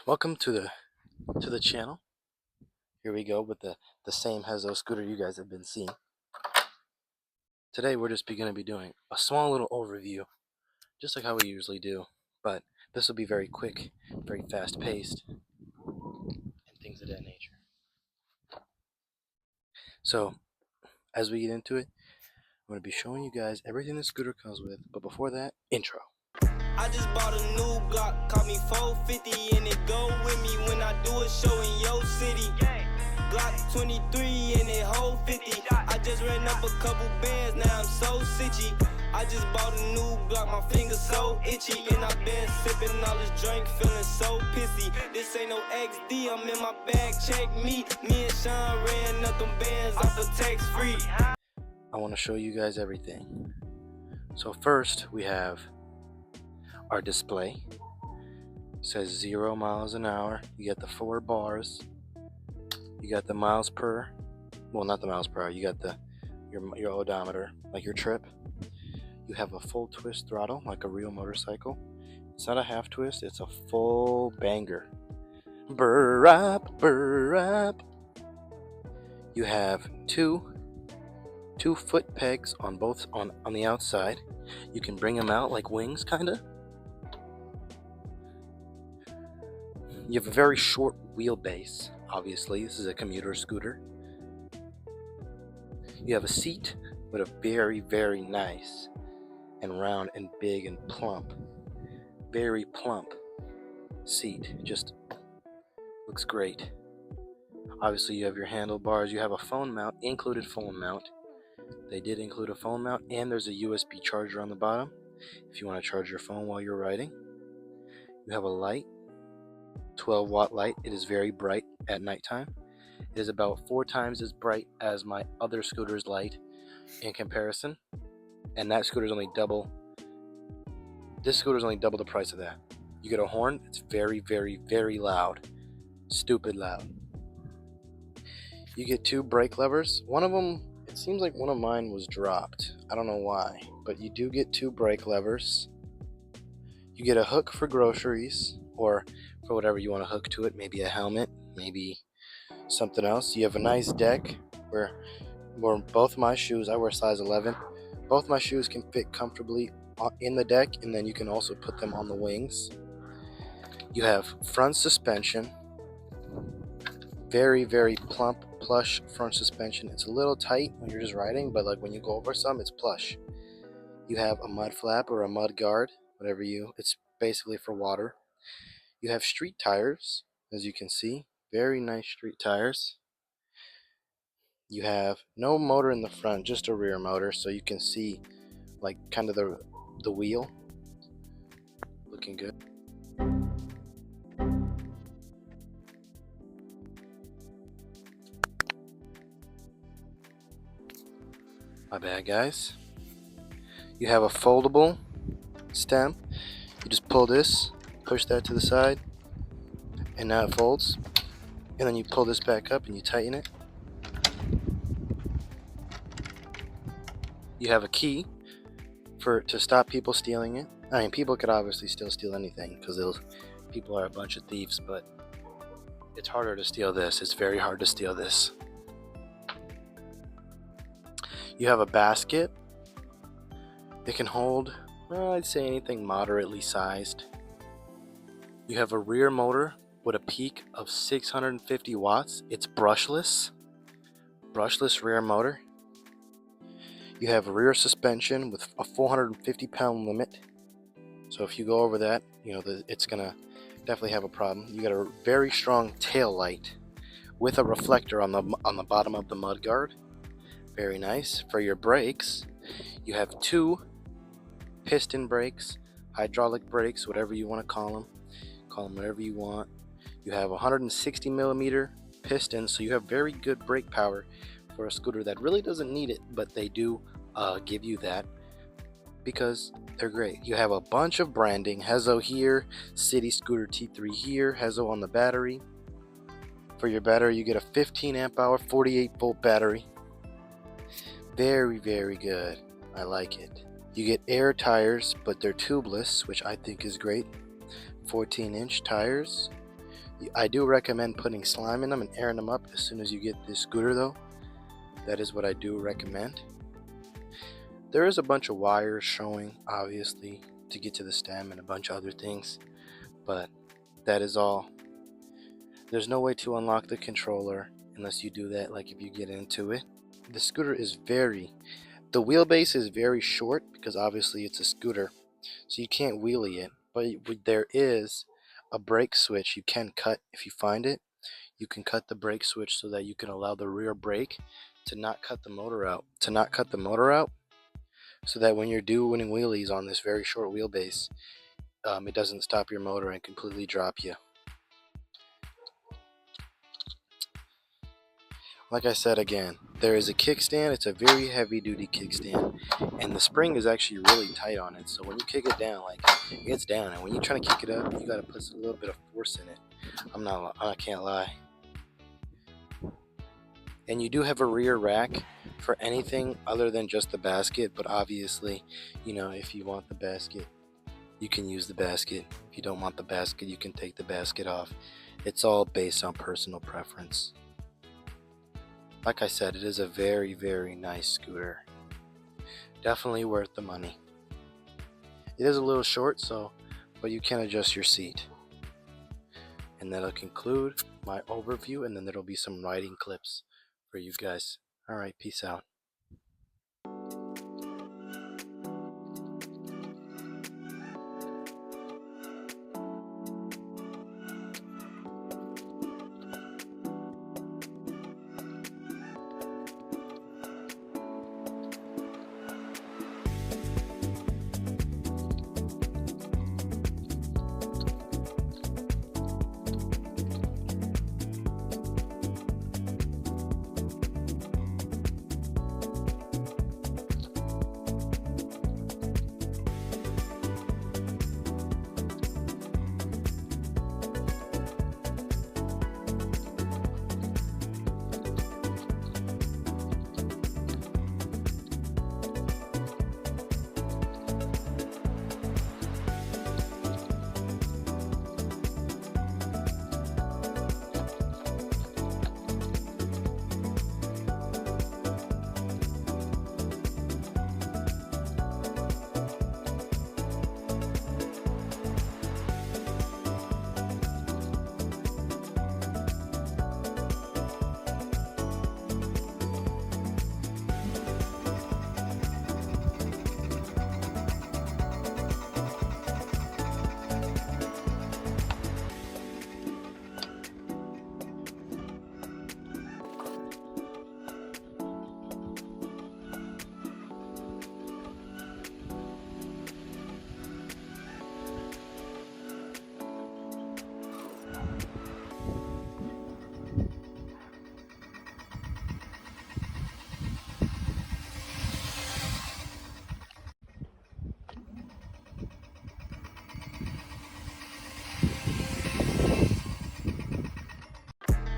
Welcome to the channel. Here we go with the same Hezo scooter you guys have been seeing. Today we're just going to be doing a small little overview, just like how we usually do, but this will be very quick, very fast paced, and things of that nature. So as we get into it, I'm going to be showing you guys everything the scooter comes with, but before that, intro. I just bought a new Glock, caught me 450 and it go with me when I do a show in your city. Glock 23 and it hold 50. I just ran up a couple bands, now I'm so sitchy. I just bought a new Glock, my fingers so itchy. And I been sipping all this drink, feeling so pissy. This ain't no XD, I'm in my bag, check me. Me and Sean ran up them bands off of tax free. I want to show you guys everything. So first we have our display. It says 0 miles an hour. You get the 4 bars. You got the miles per, well, not the miles per hour. You got your odometer, like your trip. You have a full twist throttle, like a real motorcycle. It's not a half twist. It's a full banger. Burr up, burr up. You have two foot pegs on both on the outside. You can bring them out like wings, kinda. You have a very short wheelbase. Obviously, this is a commuter scooter. You have a seat with a very, very nice and round and big and plump, very plump seat. Just looks great. Obviously, you have your handlebars. You have a phone mount, included phone mount. They did include a phone mount, and there's a USB charger on the bottom if you want to charge your phone while you're riding. You have a light, 12-watt light. It is very bright at nighttime. It is about 4 times as bright as my other scooter's light in comparison, and that scooter's only double. This scooter's only double the price of that. You get a horn. It's very, very, very loud, stupid loud. You get 2 brake levers. One of them, it seems like one of mine was dropped. I don't know why, but you do get 2 brake levers. You get a hook for groceries, or for whatever you want to hook to it, maybe a helmet, maybe something else. You have a nice deck where both my shoes, I wear size 11, both my shoes can fit comfortably in the deck, and then you can also put them on the wings. You have front suspension, very, very plump, plush front suspension. It's a little tight when you're just riding, but like when you go over some, it's plush. You have a mud flap or a mud guard, it's basically for water. You have street tires, as you can see, very nice street tires. You have no motor in the front, just a rear motor, so you can see like kind of the wheel. Looking good. My bad, guys. You have a foldable stem. You just pull this, push that to the side, and now it folds. And then you pull this back up and you tighten it. You have a key to stop people stealing it. I mean, people could obviously still steal anything because people are a bunch of thieves, but it's harder to steal this. It's very hard to steal this. You have a basket. It can hold, I'd say, anything moderately sized. You have a rear motor with a peak of 650 watts. It's brushless rear motor. You have a rear suspension with a 450-pound limit. So if you go over that, it's gonna definitely have a problem. You got a very strong tail light with a reflector on the bottom of the mud guard. Very nice. For your brakes, you have 2 piston brakes, hydraulic brakes, whatever you want to call them. Call them whatever you want. You have 160 millimeter pistons, so you have very good brake power for a scooter that really doesn't need it, but they do give you that because they're great. You have a bunch of branding. Hezo here, City Scooter T3 here, Hezo on the battery. For your battery, you get a 15 amp hour, 48 volt battery. Very, very good. I like it. You get air tires, but they're tubeless, which I think is great. 14-inch tires. I do recommend putting slime in them and airing them up as soon as you get this scooter though. That is what I do recommend. There is a bunch of wires showing, obviously, to get to the stem and a bunch of other things, but that is all. There's no way to unlock the controller unless you do that, like if you get into it. The scooter is the wheelbase is very short because obviously it's a scooter, so you can't wheelie it, but there is a brake switch you can cut if you find it. You can cut the brake switch so that you can allow the rear brake to not cut the motor out. So that when you're doing wheelies on this very short wheelbase, it doesn't stop your motor and completely drop you. Like I said again, there is a kickstand. It's a very heavy duty kickstand, and the spring is actually really tight on it, so when you kick it down, like, it gets down, and when you're trying to kick it up, you gotta put a little bit of force in it. I can't lie. And you do have a rear rack for anything other than just the basket, but obviously, if you want the basket, you can use the basket. If you don't want the basket, you can take the basket off. It's all based on personal preference. Like I said, it is a very, very nice scooter. Definitely worth the money. It is a little short, but you can adjust your seat. And that'll conclude my overview, and then there'll be some riding clips for you guys. Alright, peace out.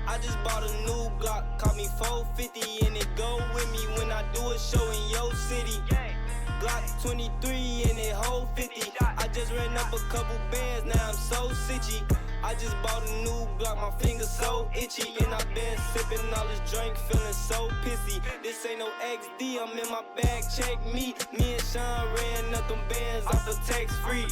I just bought a new Glock, caught me 450 and it go with me when I do a show in your city. Glock 23 and it hold 50. I just ran up a couple bands, now I'm so sitchy. I just bought a new Glock, my fingers so itchy. And I've been sipping all this drink, feeling so pissy. This ain't no XD, I'm in my bag, check me. Me and Sean ran up them bands off of tax free.